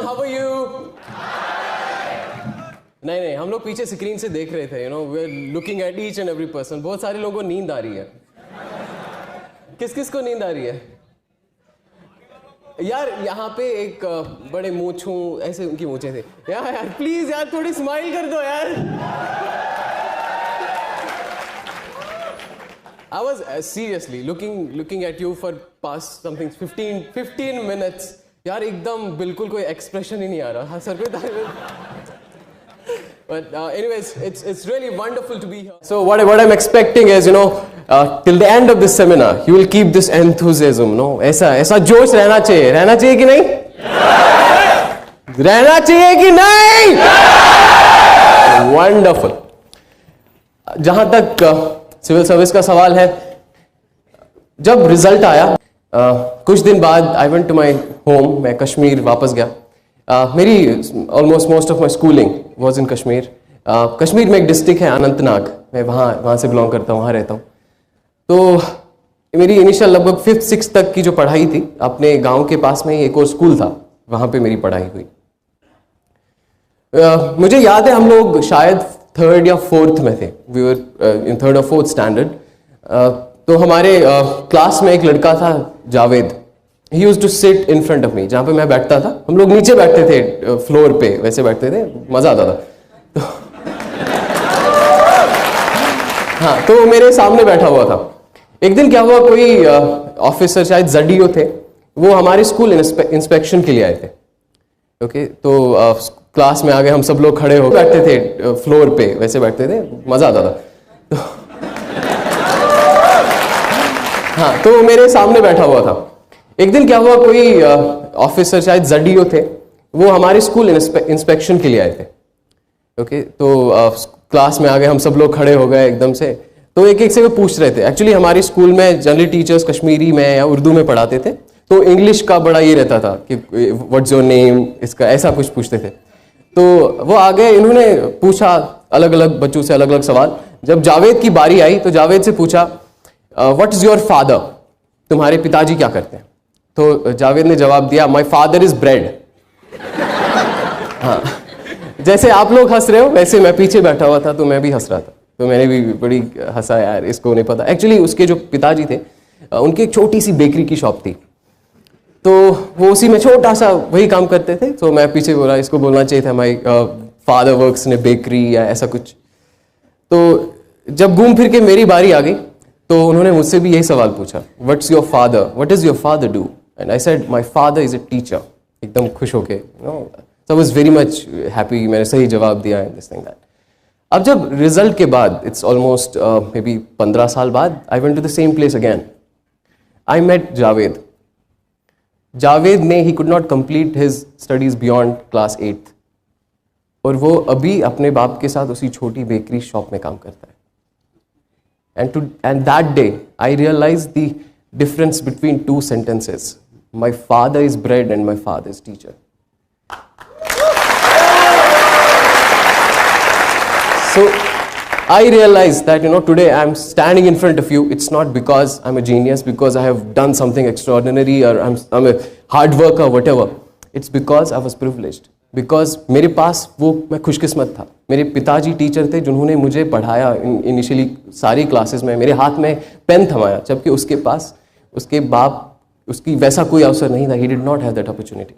How are you? नहीं, हम लोग पीछे स्क्रीन से देख रहे थे, you know, we are looking at each and every person. बहुत सारे लोगों को नींद आ रही है. किस किस को नींद आ रही है यार? यहाँ पे एक बड़े मूंछों ऐसे उनकी मूंछें थे यार. प्लीज यार थोड़ी स्माइल कर दो यार. I was seriously looking at you for past something 15 minutes. यार एकदम बिल्कुल कोई एक्सप्रेशन ही नहीं आ रहा. हाँ सर कोई. But anyways, it's really wonderful to be here. So what I'm expecting is, you know, till the end of this seminar, you will keep this enthusiasm, no? ऐसा जोश रहना चाहिए कि नहीं? रहना चाहिए कि नहीं? Wonderful. जहां तक सिविल सर्विस का सवाल है, जब रिजल्ट आया कुछ दिन बाद I went to my home. मैं कश्मीर वापस गया. मेरी almost most of my schooling was in Kashmir. Kashmir में एक डिस्ट्रिक्ट है अनंतनाग, मैं वहाँ से बिलोंग करता हूँ, वहाँ रहता हूँ. तो मेरी इनिशियल लगभग 5th-6th तक की जो पढ़ाई थी, अपने गांव के पास में ही एक और स्कूल था, वहाँ पे मेरी पढ़ाई हुई. मुझे याद है हम लोग शायद 3rd या 4th में थे. वी वर इन 3rd और 4th स्टैंडर्ड. तो हमारे क्लास में एक लड़का था Javed. He used to sit in front of me, जहाँ पे मैं बैठता था. हम लोग नीचे बैठते थे, फ्लोर पे वैसे बैठते थे, मजा आता था. तो हाँ, तो मेरे सामने बैठा हुआ था. एक दिन क्या हुआ, कोई ऑफिसर शायद जडीओ थे, वो हमारे स्कूल इंस्पेक्शन के लिए आए थे. ओके, तो क्लास में आ गए, हम सब लोग खड़े हो बैठते थे, फ्लोर पे वैसे बैठते थे, मजा आता था. तो हाँ, तो मेरे सामने बैठा हुआ था. एक दिन क्या हुआ, कोई ऑफिसर शायद जडीओ थे, वो हमारे स्कूल इंस्पेक्शन के लिए आए थे. ओके, तो क्लास में आ गए, हम सब लोग खड़े हो गए एकदम से. तो एक से वो पूछ रहे थे. एक्चुअली हमारे स्कूल में जनरली टीचर्स कश्मीरी में या उर्दू में पढ़ाते थे, तो इंग्लिश का बड़ा ये रहता था कि व्हाट्स योर नेम, इसका ऐसा कुछ पूछते थे. तो वो आ गए, इन्होंने पूछा अलग अलग बच्चों से अलग अलग सवाल. जब जावेद की बारी आई तो जावेद से पूछा, व्हाट इज योर फादर, तुम्हारे पिताजी क्या करते हैं? तो जावेद ने जवाब दिया, माई फादर इज ब्रेड. हाँ, जैसे आप लोग हंस रहे हो वैसे मैं पीछे बैठा हुआ था, तो मैं भी हंस रहा था. तो मैंने भी बड़ी हंसा, यार इसको नहीं पता. एक्चुअली उसके जो पिताजी थे, उनकी एक छोटी सी बेकरी की शॉप थी, तो वो उसी में छोटा सा वही काम करते थे. तो मैं पीछे बोला, इसको बोलना चाहिए था my father works in A bakery या ऐसा कुछ. तो जब घूम फिर के मेरी बारी आ गई, तो उन्होंने मुझसे भी यही सवाल पूछा, what's your father, what is your father do? And I said my father is a teacher. एकदम खुश होके, you know, so I was very much happy. मैंने सही जवाब दिया एंड दिस थिंग दैट. अब जब रिजल्ट के बाद, इट्स ऑलमोस्ट मे बी 15 साल बाद, I went to the same place again. I met Javed. Javed ने, he could not complete his studies beyond class 8th, और वो अभी अपने बाप के साथ उसी छोटी बेकरी शॉप में काम करता है. And that day, I realized the difference between two sentences. My father is bread and my father is teacher. So, I realized that, you know, today I'm standing in front of you. It's not because I'm a genius, because I have done something extraordinary, or I'm a hard worker, whatever. It's because I was privileged. Because मेरे पास वो, मैं खुशकिस्मत था. मेरे पिताजी teacher थे जिन्होंने मुझे पढ़ाया इनिशियली सारी क्लासेस में, मेरे हाथ में पेन थमाया, जबकि उसके पास, उसके बाप, उसकी वैसा कोई अवसर नहीं था. He did not have that opportunity.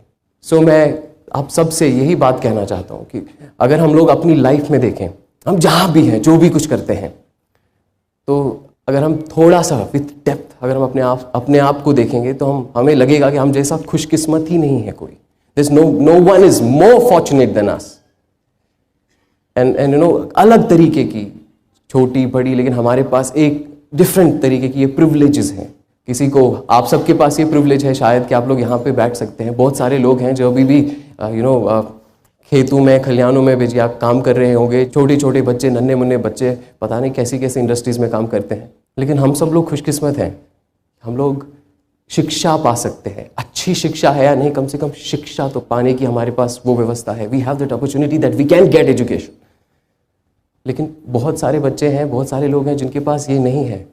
So मैं आप सबसे यही बात कहना चाहता हूँ कि अगर हम लोग अपनी लाइफ में देखें, हम जहाँ भी हैं, जो भी कुछ करते हैं, तो अगर हम थोड़ा सा विथ डेप्थ अगर हम अपने आप को देखेंगे, तो हमें लगेगा कि हम जैसा खुशकिस्मत ही नहीं है कोई. There's no one is more fortunate than us. And you know, अलग तरीके की, छोटी बड़ी, लेकिन हमारे पास एक डिफरेंट तरीके की ये प्रिविलेजेस हैं. किसी को, आप सबके पास ये प्रिविलेज है शायद कि आप लोग यहाँ पे बैठ सकते हैं. बहुत सारे लोग हैं जो अभी भी यू नो खेतों में, खलिहानों में भेजिए आप काम कर रहे होंगे. छोटे छोटे बच्चे, नन्हे मुन्ने बच्चे, पता नहीं कैसी कैसी इंडस्ट्रीज में काम करते हैं. लेकिन हम सब लोग खुशकिस्मत हैं, हम लोग शिक्षा पा सकते हैं. अच्छी शिक्षा है या नहीं, कम से कम शिक्षा तो पाने की हमारे पास वो व्यवस्था है. We have that opportunity that we can get education. लेकिन बहुत सारे बच्चे हैं, बहुत सारे लोग हैं जिनके पास ये नहीं है.